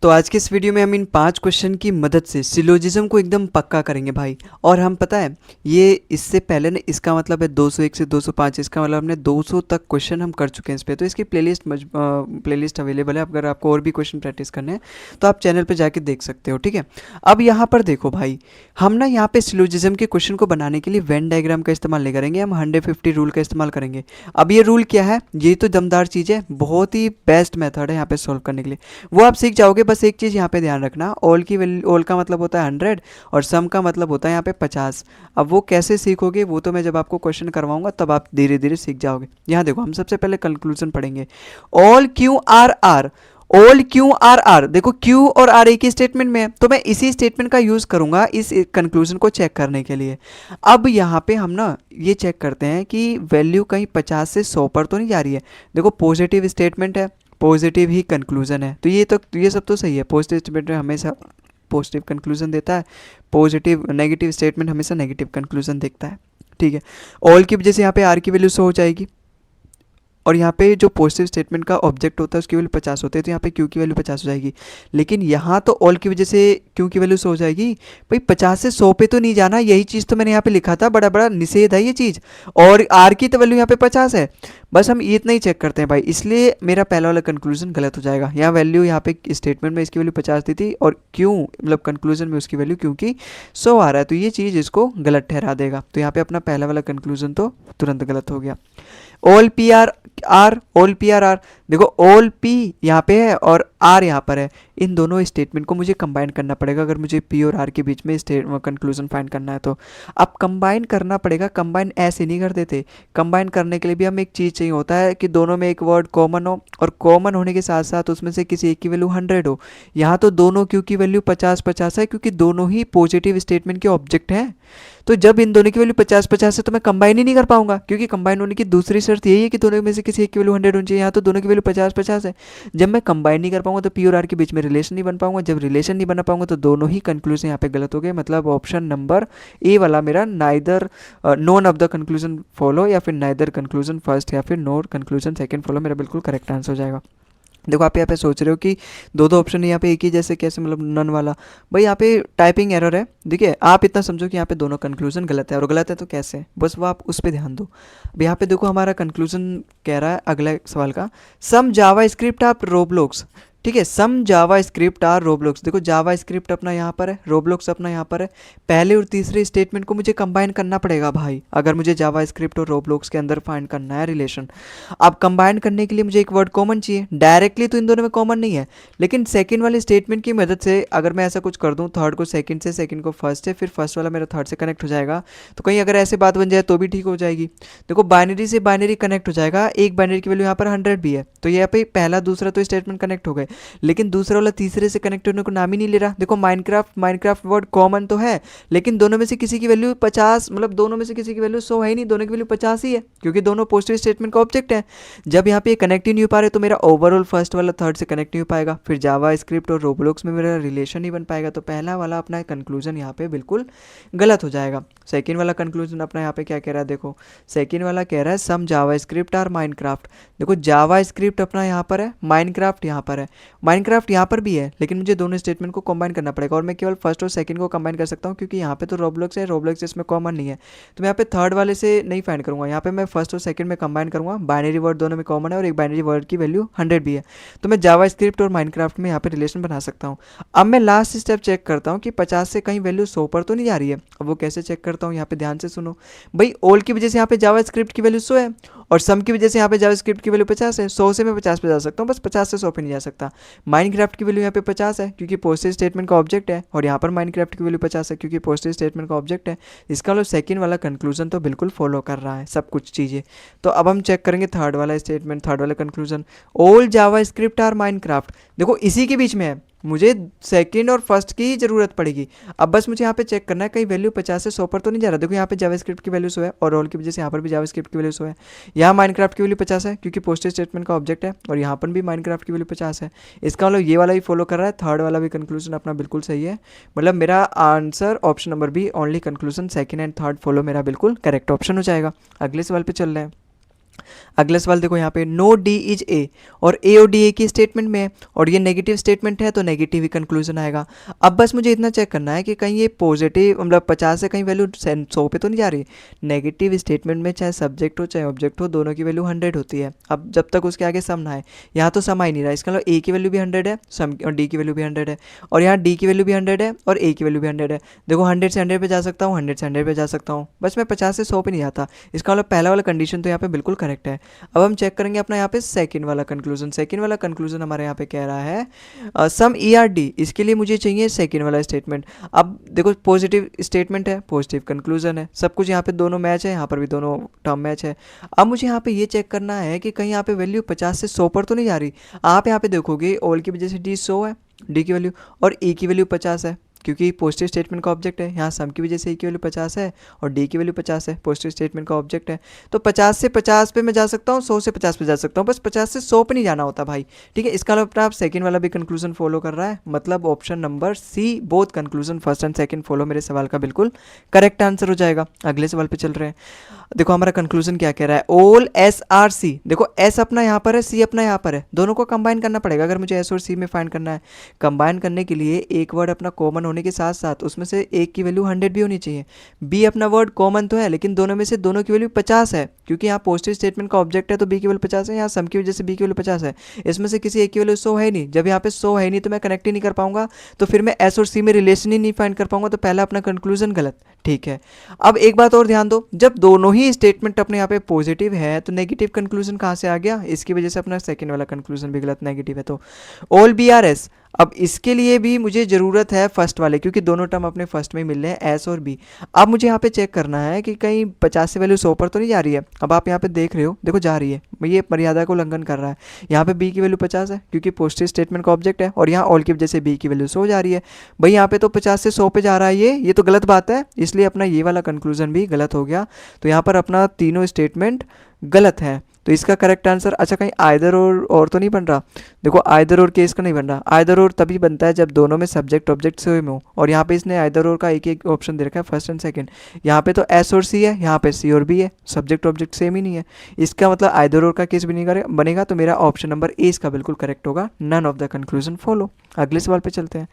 तो आज के इस वीडियो में हम इन 5 क्वेश्चन की मदद से सिलोजिज्म को एकदम पक्का करेंगे भाई। और हम पता है ये इससे पहले ना इसका मतलब है 201 से 205, इसका मतलब हमने 200 तक क्वेश्चन हम कर चुके हैं इस पे। तो इसकी प्लेलिस्ट अवेलेबल है, अगर आपको और भी क्वेश्चन प्रैक्टिस करने हैं तो आप चैनल पे जाके देख सकते हो, ठीक है। अब यहाँ पर देखो भाई, हम ना यहाँ पे सिलोजिज्म के क्वेश्चन को बनाने के लिए वेन डायग्राम का इस्तेमाल नहीं करेंगे, हम 150 रूल का इस्तेमाल करेंगे। अब ये रूल क्या है, ये तो दमदार चीज़ है, बहुत ही बेस्ट मेथड है यहाँ पे सॉल्व करने के लिए, वो आप सीख जाओगे। बस एक चीज़ यहाँ पे ध्यान रखना, ऑल की वैल्यू, ऑल का मतलब होता है 100 और सम का मतलब होता है यहाँ पे 50। अब वो कैसे सीखोगे वो तो मैं जब आपको क्वेश्चन करवाऊंगा तब आप धीरे धीरे सीख जाओगे। यहाँ देखो, हम सबसे पहले कंक्लूजन पढ़ेंगे। All Q are R, all Q are R, देखो क्यू और आर एक ही स्टेटमेंट में है, तो मैं इसी स्टेटमेंट का यूज करूंगा इस कंक्लूजन को चेक करने के लिए। अब यहाँ पे हम ना ये चेक करते हैं कि वैल्यू कहीं 50 से 100 पर तो नहीं जा रही है। देखो पॉजिटिव स्टेटमेंट है, पॉजिटिव ही कंक्लूजन है, तो ये सब तो सही है। पॉजिटिव स्टेटमेंट हमेशा पॉजिटिव कंक्लूजन देता है, पॉजिटिव नेगेटिव स्टेटमेंट हमेशा नेगेटिव कंक्लूजन देखता है, ठीक है। ऑल की वजह से यहाँ पे आर की वैल्यू 100 हो जाएगी, और यहाँ पे जो पॉजिटिव स्टेटमेंट का ऑब्जेक्ट होता है उसकी वैल्यू 50 होती है, तो यहाँ पे क्यू की वैल्यू 50 हो जाएगी। लेकिन यहाँ तो ऑल की वजह से क्यू की वैल्यू 100 हो जाएगी। भाई 50 से 100 पे तो नहीं जाना, यही चीज़ तो मैंने यहाँ पे लिखा था, बड़ा बड़ा निषेध है ये चीज़। और आर की तो वैल्यू यहाँ पे 50 है, बस हम इतना ही चेक करते हैं भाई, इसलिए मेरा पहला वाला कंक्लूजन गलत हो जाएगा। यहाँ वैल्यू, यहाँ पे स्टेटमेंट में इसकी वैल्यू 50 दी थी और क्यों मतलब कंक्लूजन में उसकी वैल्यू क्योंकि 100 आ रहा है, तो ये चीज़ इसको गलत ठहरा देगा। तो यहाँ पे अपना पहला वाला कंक्लूजन तो तुरंत गलत हो गया। All P are R, all P are R, देखो ऑल पी यहाँ पे है और आर यहाँ पर है, इन दोनों स्टेटमेंट को मुझे कंबाइन करना पड़ेगा अगर मुझे पी और आर के बीच में कंक्लूजन फाइंड करना है। तो अब कंबाइन करना पड़ेगा, कंबाइन ऐसे नहीं कर देते। कंबाइन करने के लिए भी हमें एक चीज़ चाहिए होता है कि दोनों में एक वर्ड कॉमन हो, और कॉमन होने के साथ साथ उसमें से किसी एक की वैल्यू 100 हो। यहाँ तो दोनों क्यू की वैल्यू 50-50 है, क्योंकि दोनों ही पॉजिटिव स्टेटमेंट के ऑब्जेक्ट हैं। तो जब इन दोनों की वैल्यू 50-50 है तो मैं कंबाइन ही नहीं कर पाऊंगा, क्योंकि कंबाइन होने की दूसरी शर्त यही है कि दोनों में से किसी एक की वैल्यू 100 होनी चाहिए। यहाँ तो दोनों की वैल्यू 50-50 है, जब मैं कंबाइन नहीं कर पाऊंगा तो पी और आर के बीच में रिलेशन नहीं बन पाऊंगा, जब रिलेशन नहीं बना पाऊंगा तो दोनों ही कंक्लूजन यहाँ पे गलत हो गए। मतलब ऑप्शन नंबर ए वाला मेरा neither known of the conclusion follow, या फिर नाइदर कंक्लूजन फर्स्ट या फिर नो कंक्लूजन सेकंड फॉलो, मेरा बिल्कुल करेक्ट आंसर हो जाएगा। देखो आप यहाँ पे सोच रहे हो कि दो दो ऑप्शन यहाँ पे एक ही जैसे कैसे, मतलब नन वाला। भाई यहाँ पे टाइपिंग एरर है, देखिए आप इतना समझो कि यहाँ पे दोनों कंक्लूजन गलत है, और गलत है तो कैसे, बस वो आप उस पर ध्यान दो। अब यहाँ पे देखो हमारा कंक्लूजन कह रहा है अगले सवाल का, सम जावा स्क्रिप्ट आप रोब्लॉक्स, ठीक है, सम जावा स्क्रिप्ट आर रोब्लॉक्स। देखो जावा स्क्रिप्ट अपना यहाँ पर है, रोब्लॉक्स अपना यहाँ पर है, पहले और तीसरे स्टेटमेंट को मुझे कंबाइन करना पड़ेगा भाई, अगर मुझे जावा स्क्रिप्ट और रोब्लॉक्स के अंदर फाइंड करना है रिलेशन। अब कंबाइन करने के लिए मुझे एक वर्ड कॉमन चाहिए, डायरेक्टली तो इन दोनों में कॉमन नहीं है, लेकिन सेकंड वाले स्टेटमेंट की मदद से अगर मैं ऐसा कुछ कर दूं, थर्ड को सेकंड से, सेकंड को फर्स्ट से, फिर फर्स्ट वाला मेरा थर्ड से कनेक्ट हो जाएगा, तो कहीं अगर ऐसे बात बन जाए तो भी ठीक हो जाएगी। देखो बाइनरी से बाइनरी कनेक्ट हो जाएगा, एक बाइनरी की वैल्यू यहाँ पर 100 भी है, तो यहाँ पे पहला दूसरा तो स्टेटमेंट कनेक्ट हो गए, लेकिन दूसरा वाला तीसरे से कनेक्ट होने को नाम ही नहीं ले रहा। देखो माइनक्राफ्ट वर्ड कॉमन तो है, लेकिन दोनों में से किसी की वैल्यू 50, मतलब दोनों में से किसी की वैल्यू 100 है ही नहीं, दोनों की वैल्यू 50 ही है, क्योंकि दोनों पॉजिटिव स्टेटमेंट का ऑब्जेक्ट है। जब यहाँ पे कनेक्ट ही नहीं हो पा रहे तो मेरा ओवरऑल फर्स्ट वाला थर्ड से कनेक्ट नहीं हो पाएगा, फिर जावा स्क्रिप्ट और रोब्लॉक्स में मेरा रिलेशन नहीं बन पाएगा, तो पहला वाला अपना कंक्लूजन यहाँ पे बिल्कुल गलत हो जाएगा। सेकेंड वाला कंक्लूजन अपना यहाँ पे क्या कह रहा है, देखो सेकेंड वाला कह रहा है सम जावा स्क्रिप्ट आर माइनक्राफ्ट। देखो जावा स्क्रिप्ट अपना यहाँ पर है, माइनक्राफ्ट यहाँ पर है, माइनक्राफ्ट यहाँ पर भी है, लेकिन मुझे दोनों स्टेटमेंट को कंबाइन करना पड़ेगा, और मैं केवल फर्स्ट और सेकंड को कंबाइन कर सकता हूँ, क्योंकि यहाँ पे तो रोब्लॉक्स है, रोब्लॉक्स इसमें कॉमन नहीं है, तो मैं यहाँ पे थर्ड वाले से नहीं फाइंड करूँगा, यहाँ पे मैं फर्स्ट और सेकंड में कंबाइन करूँगा। बाइनरी वर्ड दोनों में कॉमन है और एक बाइनरी वर्ड की वैल्यू 100 भी है, तो मैं जावा स्क्रिप्ट और माइनक्राफ्ट में यहाँ पे रिलेशन बना सकता हूँ। अब मैं लास्ट स्टेप चेक करता हूँ कि 50 से कहीं वैल्यू 100 पर तो नहीं जा रही है। अब वो कैसे चेक करता हूँ, यहाँ पे ध्यान से सुनो भाई, ऑल की वजह से यहाँ पे जावा स्क्रिप्ट की वैल्यू 100 है, और सम की वजह से यहाँ पे जावा स्क्रिप्ट की वैल्यू 50 है, 100 से मैं 50 पे जा सकता हूँ, बस 50 से 100 पे नहीं जा सकता। माइनक्राफ्ट की वैल्यू यहाँ पे 50 है क्योंकि पॉजिटिव स्टेटमेंट का ऑब्जेक्ट है, और यहाँ पर माइनक्राफ्ट की वैल्यू 50 है क्योंकि पॉजिटिव स्टेटमेंट का ऑब्जेक्ट है। इसका मतलब सेकंड वाला कंक्लूजन तो बिल्कुल फॉलो कर रहा है सब कुछ चीज़ें। तो अब हम चेक करेंगे थर्ड वाला स्टेटमेंट, थर्ड वाला conclusion, all JavaScript are Minecraft. देखो इसी के बीच में है, मुझे सेकंड और फर्स्ट की ही जरूरत पड़ेगी। अब बस मुझे यहाँ पे चेक करना है कहीं वैल्यू 50 से 100 पर तो नहीं जा रहा। देखो यहाँ पे जावास्क्रिप्ट की वैल्यू 100 है, और रोल की वजह से यहाँ पर भी जावास्क्रिप्ट की वैल्यू 100 है। यहाँ माइनक्राफ्ट की वैल्यू 50 है क्योंकि पोस्टेज स्टेटमेंट का ऑब्जेक्ट है, और यहाँ पर भी माइनक्राफ्ट की वैल्यू 50 है। इसका मतलब ये वाला भी फॉलो कर रहा है, थर्ड वाला भी कंक्लूजन अपना बिल्कुल सही है। मतलब मेरा answer option number B, only conclusion second and third follow, मेरा बिल्कुल करेक्ट ऑप्शन हो जाएगा। अगले सवाल पे चल रहे हैं। अगला सवाल देखो यहाँ पे, नो डी इज ए और ए और डी ए की स्टेटमेंट में है और ये नेगेटिव स्टेटमेंट है तो नेगेटिव ही कंक्लूजन आएगा। अब बस मुझे इतना चेक करना है कि कहीं ये पॉजिटिव मतलब 50 से कहीं वैल्यू 100 पे तो नहीं जा रही। नेगेटिव स्टेटमेंट में चाहे सब्जेक्ट हो चाहे ऑब्जेक्ट हो, दोनों की वैल्यू 100 होती है। अब जब तक उसके आगे सम ना है, यहाँ तो सम आ ही नहीं रहा, इसका मतलब ए की वैल्यू भी 100 है, सम और डी की वैल्यू भी 100 है, और यहाँ डी की वैल्यू भी 100 है और ए की वैल्यू भी 100 है। देखो 100 से 100 पे जा सकता हूँ, 100 से 100 पे जा सकता हूँ, बस मैं 50 से 100 पे नहीं आता। इसका मतलब पहला वाला कंडीशन तो यहाँ पे बिल्कुल करेक्ट है। अब हम चेक करेंगे अपना यहाँ पे सेकंड वाला कंक्लूजन। सेकंड वाला कंक्लूजन हमारे यहाँ पे कह रहा है सम ई आर डी, इसके लिए मुझे चाहिए सेकंड वाला स्टेटमेंट। अब देखो पॉजिटिव स्टेटमेंट है, पॉजिटिव कंक्लूजन है, सब कुछ यहाँ पे दोनों मैच है, यहाँ पर भी दोनों टर्म मैच है। अब मुझे यहाँ पे ये चेक करना है कि कहीं यहाँ पे वैल्यू 50 से 100 पर तो नहीं जा रही। आप यहाँ पे देखोगे ऑल की वजह से डी 100 है, डी की वैल्यू, और ई की वैल्यू 50 है क्योंकि पॉजिटिव स्टेटमेंट का ऑब्जेक्ट है। यहाँ सम की वजह से ए की वैल्यू 50 है और डी की वैल्यू 50 है, पॉजिटिव स्टेटमेंट का ऑब्जेक्ट है। तो 50 से 50 पे मैं जा सकता हूँ, 100 से 50 पे जा सकता हूँ, बस 50 से 100 पे नहीं जाना होता भाई। ठीक है, इसका मतलब आप सेकंड वाला भी कंक्लूजन फॉलो कर रहा है, मतलब option number C, both conclusion first and second follow मेरे सवाल का बिल्कुल करेक्ट आंसर हो जाएगा। अगले सवाल पे चल रहे हैं। देखो हमारा कंक्लूजन क्या कह रहा है, ऑल एस आर सी। देखो एस अपना यहाँ पर है, सी अपना यहाँ पर है, दोनों को कंबाइन करना पड़ेगा अगर मुझे एस और सी में फाइंड करना है। कंबाइन करने के लिए एक वर्ड अपना कॉमन होने के साथ साथ उसमें से एक की वैल्यू 100 भी होनी चाहिए। बी अपना वर्ड कॉमन तो है लेकिन दोनों में से दोनों की वैल्यू 50 है, क्योंकि यहाँ पॉजिटिव स्टेटमेंट का ऑब्जेक्ट है तो बी की वैल्यू 50 है, यहाँ सम की वजह से बी की वैल्यू 50 है। इसमें से किसी एक की वैल्यू 100 है नहीं, जब यहाँ पे 100 है नहीं तो मैं कनेक्ट ही नहीं कर पाऊंगा, तो फिर मैं एस और सी में रिलेशन ही नहीं फाइंड कर पाऊंगा, तो पहला अपना कंक्लूजन गलत। ठीक है, अब एक बात और ध्यान दो, जब दोनों ही स्टेटमेंट अपने यहाँ पे पॉजिटिव है तो नेगेटिव कंक्लूजन कहाँ से आ गया, इसकी वजह से अपना सेकंड वाला कंक्लूजन भी गलत, नेगेटिव है। तो ऑल बी आर एस, अब इसके लिए भी मुझे ज़रूरत है फर्स्ट वाले, क्योंकि दोनों टर्म अपने फर्स्ट में ही मिल रहे हैं, एस और बी। अब मुझे यहाँ पे चेक करना है कि कहीं 50 से वैल्यू 100 पर तो नहीं जा रही है। अब आप यहाँ पे देख रहे हो, देखो जा रही है, ये मर्यादा को उल्लंघन कर रहा है। यहाँ पे बी की वैल्यू 50 है क्योंकि पॉजिटिव स्टेटमेंट का ऑब्जेक्ट है, और यहाँ ऑल की वजह से बी की वैल्यू 100 जा रही है। भाई यहाँ पे तो 50 से 100 पे जा रहा है, ये तो गलत बात है, इसलिए अपना ये वाला कंक्लूजन भी गलत हो गया। तो यहाँ पर अपना तीनों स्टेटमेंट गलत है। तो इसका करेक्ट आंसर, अच्छा कहीं आइदर और तो नहीं बन रहा। देखो आइदर और केस का नहीं बन रहा, आइदर और तभी बनता है जब दोनों में सब्जेक्ट ऑब्जेक्ट सेम हो, और यहाँ पे इसने आइदर और का एक एक ऑप्शन दे रखा है, फर्स्ट एंड सेकंड। यहाँ पे तो एस और सी है, यहाँ पे सी और बी है, सब्जेक्ट ऑब्जेक्ट सेम ही नहीं है, इसका मतलब आइदर और का केस भी नहीं बनेगा। तो मेरा ऑप्शन नंबर ए इसका बिल्कुल करेक्ट होगा, none of the conclusion follow. अगले सवाल पे चलते हैं।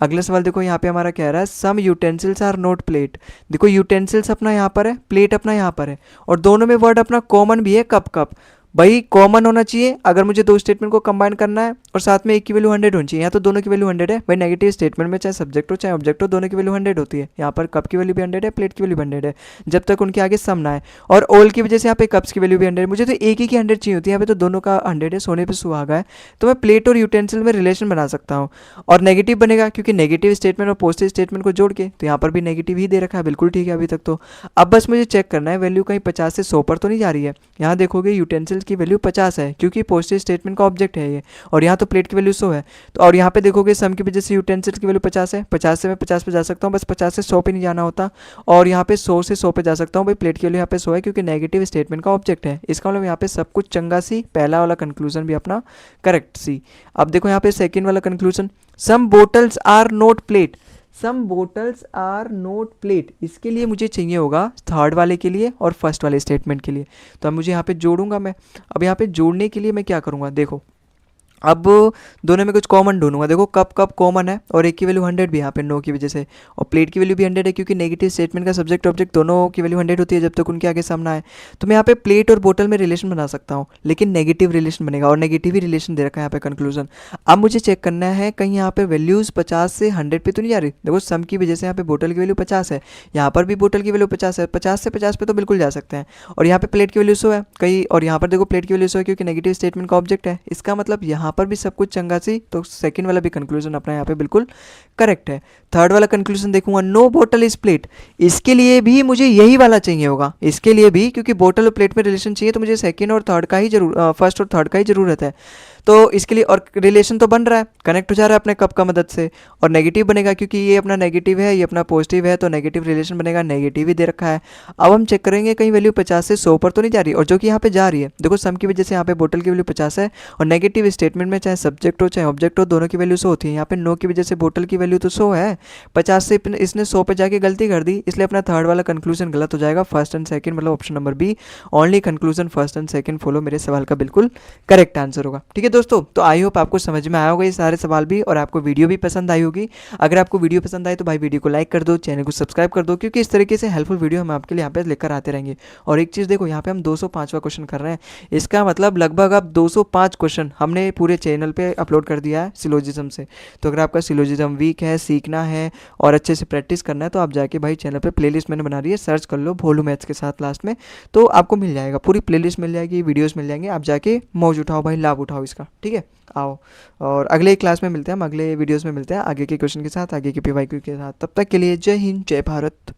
अगला सवाल देखो यहाँ पे हमारा कह रहा है सम यूटेंसिल्स आर नॉट प्लेट। देखो यूटेंसिल्स अपना यहाँ पर है, प्लेट अपना यहाँ पर है, और दोनों में वर्ड अपना कॉमन भी है, कप कप। भाई कॉमन होना चाहिए अगर मुझे दो स्टेटमेंट को कंबाइन करना है, और साथ में एक की वैल्यू 100 होनी चाहिए। यहाँ तो दोनों की वैल्यू 100 है भाई, नेगेटिव स्टेटमेंट में चाहे सब्जेक्ट हो चाहे ऑब्जेक्ट हो, दोनों की वैल्यू 100 होती है। यहाँ पर कप की वैल्यू भी 100 है, प्लेट की वैल्यू 100 है, जब तक उनके आगे सम ना है। और ऑल की वजह से यहाँ पे कप्स की वैल्यू भी 100 है, मुझे तो एक ही की 100 चाहिए होती है, यहाँ पे तो दोनों का 100 है, सोने पर सुहागा है। तो मैं प्लेट और यूटेंसिल में रिलेशन बना सकता हूँ, और नेगेटिव बनेगा क्योंकि नेगेटिव स्टेटमेंट और पॉजिटिव स्टेटमेंट को जोड़ के, तो यहाँ पर भी नेगेटिव ही दे रखा है, बिल्कुल ठीक है अभी तक तो। अब बस मुझे चेक करना है वैल्यू कहीं 50 से 100 पर तो नहीं जा रही है। यहाँ देखोगे यूटेंसिल्स की वैल्यू 50 है क्योंकि पॉजिटिव स्टेटमेंट का ऑब्जेक्ट है ये, और यहाँ तो प्लेट की वैल्यू 100 है। तो और यहाँ पे देखोगे सम की वजह से यूटेंसिल्स की वैल्यू 50 है, 50 से मैं 50 पे जा सकता हूँ, बस 50 से 100 पे नहीं जाना होता, और यहाँ पे 100 से 100 पे जा सकता हूँ। भाई प्लेट की वैल्यू यहाँ पे 100 है क्योंकि नेगेटिव स्टेटमेंट का ऑब्जेक्ट है, इसका मतलब यहाँ पे सब कुछ चंगा सी, पहला वाला कंक्लूजन भी अपना करेक्ट सी। अब देखो यहाँ पे सेकेंड वाला conclusion, some bottles are not plate. Some bottles are not plate, इसके लिए मुझे चाहिए होगा थर्ड वाले के लिए और फर्स्ट वाले स्टेटमेंट के लिए। तो अब मुझे यहाँ पे जोड़ूंगा मैं। अब यहाँ पे जोड़ने के लिए मैं क्या करूँगा, देखो अब दोनों में कुछ कॉमन ढूंढूंगा। देखो कप कप कॉमन है, और एक की वैल्यू 100 भी यहाँ पे नो की वजह से, और प्लेट की वैल्यू भी 100 है क्योंकि नेगेटिव स्टेटमेंट का सब्जेक्ट ऑब्जेक्ट दोनों की वैल्यू 100 होती है जब तक उनके आगे सामना है। तो मैं यहाँ पे प्लेट और बोतल में रिलेशन बना सकता हूँ, लेकिन नेगेटिव रिलेशन बनेगा, और नेगेटिव ही रिलेशन दे रखा है यहाँ पे कंक्लूजन। अब मुझे चेक करना है कहीं यहाँ पे वैल्यूज़ 50 से 100 पे तो नहीं जा रही। देखो सम की वजह से यहाँ पे बोतल की वैल्यू 50 है, यहाँ पर भी बोतल की वैल्यू 50 है, 50 से 50 पे तो बिल्कुल जा सकते हैं, और यहाँ पे प्लेट की वैल्यू 100 है कहीं, और यहाँ पर देखो प्लेट की वैल्यू 100 है क्योंकि नेगेटिव स्टेटमेंट का ऑब्जेक्ट है, इसका मतलब यहाँ पर भी सब कुछ सी। तो सेकंड वाला भी कंक्लूजन अपना यहाँ पे बिल्कुल करेक्ट है। थर्ड वाला कंक्लूजन देखूंगा, नो बोतल इज प्लेट, इसके लिए भी मुझे यही वाला चाहिए होगा, इसके लिए भी क्योंकि बोतल और प्लेट में रिलेशन चाहिए तो मुझे सेकंड और थर्ड का ही फर्स्ट और थर्ड का ही जरूरत है। तो इसके लिए और रिलेशन तो बन रहा है, कनेक्ट हो जा रहा है अपने कप का मदद से, और नेगेटिव बनेगा क्योंकि ये अपना नेगेटिव है, ये अपना पॉजिटिव है, तो नेगेटिव रिलेशन बनेगा, नेगेटिव ही दे रखा है। अब हम चेक करेंगे कहीं वैल्यू 50 से 100 पर तो नहीं जा रही, और जो कि यहाँ पे जा रही है, देखो सम की वजह से यहाँ पे बोतल की वैल्यू 50 है, और नेगेटिव स्टेटमेंट में चाहे सब्जेक्ट हो चाहे ऑब्जेक्ट हो, दोनों की वैल्यू 100 होती है। यहाँ पे नो की वजह से बोतल की वैल्यू तो 100 है, 50 से इसने 100 पे जाके गलती कर दी, इसलिए अपना थर्ड वाला कंक्लूजन गलत हो जाएगा। फर्स्ट एंड सेकंड मतलब option number B, only conclusion first and second follow, मेरे सवाल का बिल्कुल करेक्ट आंसर होगा। ठीक है दोस्तों, तो आई होप आपको समझ में आया होगा ये सारे सवाल भी, और आपको वीडियो भी पसंद आई होगी। अगर आपको वीडियो पसंद आए तो भाई वीडियो को लाइक कर दो, चैनल को सब्सक्राइब कर दो, क्योंकि इस तरीके से हेल्पफुल वीडियो हम आपके लिए यहाँ पे लेकर आते रहेंगे। और एक चीज़ देखो, यहाँ पे हम 205वां क्वेश्चन कर रहे हैं, इसका मतलब लगभग अब 205 क्वेश्चन हमने पूरे चैनल पे अपलोड कर दिया है सिलोजिज्म से। तो अगर आपका सिलोजिज्म वीक है, सीखना है और अच्छे से प्रैक्टिस करना है, तो आप जाके भाई चैनल पे प्लेलिस्ट मैंने बना रही है, सर्च कर लो भोलू मैथ्स के साथ लास्ट में, तो आपको मिल जाएगा, पूरी प्लेलिस्ट मिल जाएगी, वीडियोस मिल जाएंगे, आप जाके मौज उठाओ भाई, लाभ उठाओ इसका। ठीक है, आओ, और अगले क्लास में मिलते हैं हम, अगले वीडियोस में मिलते हैं आगे के क्वेश्चन के साथ, आगे के पीवाईक्यू के साथ। तब तक के लिए जय हिंद, जय भारत।